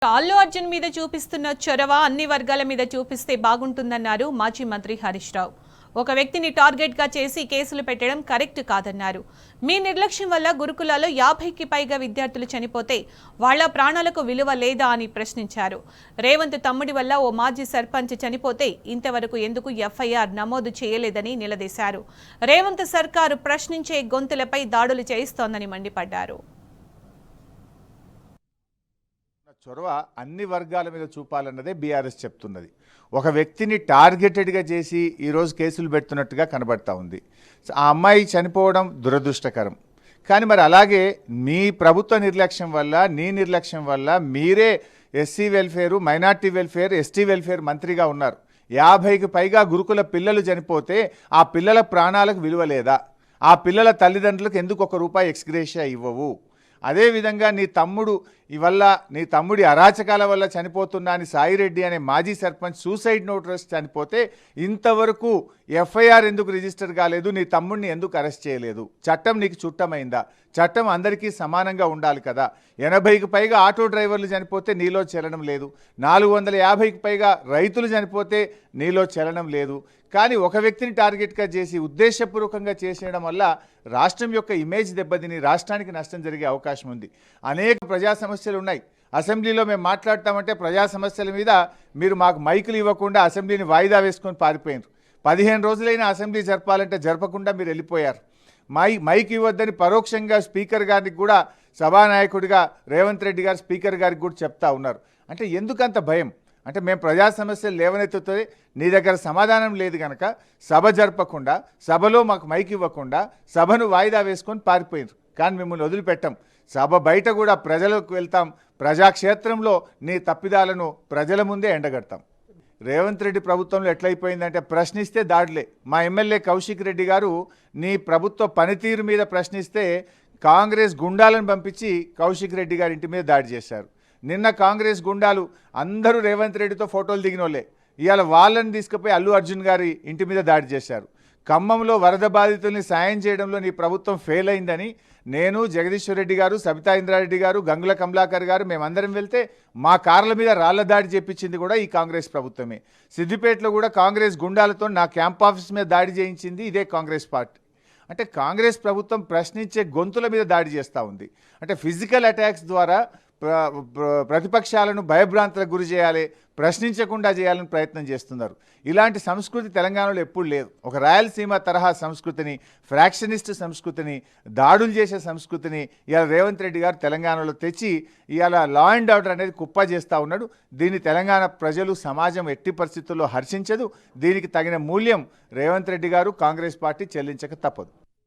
అల్లు అర్జున్ మీద చూపిస్తున్న చొరవ అన్ని వర్గాల మీద చూపిస్తే బాగుంటుందన్నారు మాజీ మంత్రి హరీష్ రావు. ఒక వ్యక్తిని టార్గెట్ గా చేసి కేసులు పెట్టడం కరెక్ట్ కాదన్నారు. మీ నిర్లక్ష్యం వల్ల గురుకులాల్లో 50కి పైగా విద్యార్థులు చనిపోతే వాళ్ల ప్రాణాలకు విలువ లేదా అని ప్రశ్నించారు. రేవంత్ తమ్ముడి వల్ల ఓ మాజీ సర్పంచ్ చనిపోతే ఇంతవరకు ఎందుకు ఎఫ్ఐఆర్ నమోదు చేయలేదని నిలదీశారు. రేవంత్ సర్కారు ప్రశ్నించే గొంతులపై దాడులు చేయిస్తోందని మండిపడ్డారు. చొరవ అన్ని వర్గాల మీద చూపాలన్నదే బీఆర్ఎస్ చెప్తున్నది. ఒక వ్యక్తిని టార్గెటెడ్గా చేసి ఈరోజు కేసులు పెడుతున్నట్టుగా కనబడతా ఉంది. ఆ అమ్మాయి చనిపోవడం దురదృష్టకరం. కానీ మరి అలాగే మీ ప్రభుత్వ నిర్లక్ష్యం వల్ల, నీ నిర్లక్ష్యం వల్ల మీరే SC welfare, minority welfare, ST welfare మంత్రిగా ఉన్నారు. 50కి పైగా గురుకుల పిల్లలు చనిపోతే ఆ పిల్లల ప్రాణాలకు విలువ లేదా? ఆ పిల్లల తల్లిదండ్రులకు ఎందుకు ₹1 ఎక్స్గ్రేషియా ఇవ్వవు? అదేవిధంగా నీ తమ్ముడి అరాచకాల వల్ల చనిపోతున్నా అని సాయిరెడ్డి అనే మాజీ సర్పంచ్ సూసైడ్ నోట్ రాసి చనిపోతే ఇంతవరకు ఎఫ్ఐఆర్ ఎందుకు రిజిస్టర్ కాలేదు? నీ తమ్ముడిని ఎందుకు అరెస్ట్ చేయలేదు? చట్టం నీకు చుట్టమైందా? చట్టం అందరికీ సమానంగా ఉండాలి కదా. 80కి పైగా ఆటో డ్రైవర్లు చనిపోతే నీలో చలనం లేదు. 450కి పైగా రైతులు చనిపోతే నీలో చలనం లేదు. కానీ ఒక వ్యక్తిని టార్గెట్గా చేసి ఉద్దేశపూర్వకంగా చేసేయడం వల్ల రాష్ట్రం యొక్క ఇమేజ్ దెబ్బతిని రాష్ట్రానికి నష్టం జరిగే అవకాశం ఉంది. అనేక ప్రజా సమస్యలు ఉన్నాయి. అసెంబ్లీలో మేము మాట్లాడతామంటే ప్రజా సమస్యల మీద మీరు మాకు మైకులు ఇవ్వకుండా అసెంబ్లీని వాయిదా వేసుకొని పారిపోయారు. 15 రోజులైనా అసెంబ్లీ జరపాలంటే జరపకుండా మీరు వెళ్ళిపోయారు. మైక్ ఇవ్వద్దని పరోక్షంగా స్పీకర్ గారికి కూడా, సభానాయకుడిగా రేవంత్ రెడ్డి గారు స్పీకర్ గారికి కూడా చెప్తా ఉన్నారు. అంటే ఎందుకంత భయం? అంటే మేము ప్రజా సమస్యలు లేవనెత్తుతే నీ దగ్గర సమాధానం లేదు కనుక సభ జరపకుండా, సభలో మాకు మైక్ ఇవ్వకుండా సభను వాయిదా వేసుకొని పారిపోయారు. కానీ మిమ్మల్ని వదిలిపెట్టాం. సభ బయట కూడా ప్రజలకు వెళ్తాం. ప్రజాక్షేత్రంలో నీ తప్పిదాలను ప్రజల ముందే ఎండగడతాం. రేవంత్ రెడ్డి ప్రభుత్వంలో ఎట్లయిపోయిందంటే ప్రశ్నిస్తే దాడులే. మా ఎమ్మెల్యే కౌశిక్ రెడ్డి గారు నీ ప్రభుత్వ పనితీరు మీద ప్రశ్నిస్తే కాంగ్రెస్ గుండాలను పంపించి కౌశిక్ రెడ్డి గారి ఇంటి మీద దాడి చేశారు. నిన్న కాంగ్రెస్ గుండాలు అందరూ రేవంత్ రెడ్డితో ఫోటోలు దిగినోళ్ళే. ఇవాళ వాళ్ళని తీసుకుపోయి అల్లు అర్జున్ గారి ఇంటి మీద దాడి చేశారు. ఖమ్మంలో వరద బాధితుల్ని సాయం చేయడంలో నీ ప్రభుత్వం ఫెయిల్ అయిందని నేను, జగదీశ్వర్ రెడ్డి గారు, సబితా ఇంద్రారెడ్డి గారు, గంగుల కమలాకర్ గారు మేమందరం వెళ్తే మా కార్ల మీద రాళ్ల దాడి చేపించింది కూడా ఈ కాంగ్రెస్ ప్రభుత్వమే. సిద్దిపేటలో కూడా కాంగ్రెస్ గుండాలతో నా క్యాంప్ ఆఫీస్ మీద దాడి చేయించింది ఇదే కాంగ్రెస్ పార్టీ. అంటే కాంగ్రెస్ ప్రభుత్వం ప్రశ్నించే గొంతుల మీద దాడి చేస్తూ ఉంది. అంటే ఫిజికల్ అటాక్స్ ద్వారా ప్రతిపక్షాలను భయభ్రాంతులకు గురి చేయాలి, ప్రశ్నించకుండా చేయాలని ప్రయత్నం చేస్తున్నారు. ఇలాంటి సంస్కృతి తెలంగాణలో ఎప్పుడు లేదు. ఒక రాయలసీమ తరహా సంస్కృతిని, ఫ్రాక్షనిస్ట్ సంస్కృతిని, దాడులు చేసే సంస్కృతిని ఇవాళ రేవంత్ రెడ్డి గారు తెలంగాణలో తెచ్చి ఇవాళ లా అండ్ ఆర్డర్ అనేది కుప్ప చేస్తూ ఉన్నాడు. దీన్ని తెలంగాణ ప్రజలు, సమాజం ఎట్టి పరిస్థితుల్లో హర్షించదు. దీనికి తగిన మూల్యం రేవంత్ రెడ్డి గారు, కాంగ్రెస్ పార్టీ చెల్లించక తప్పదు.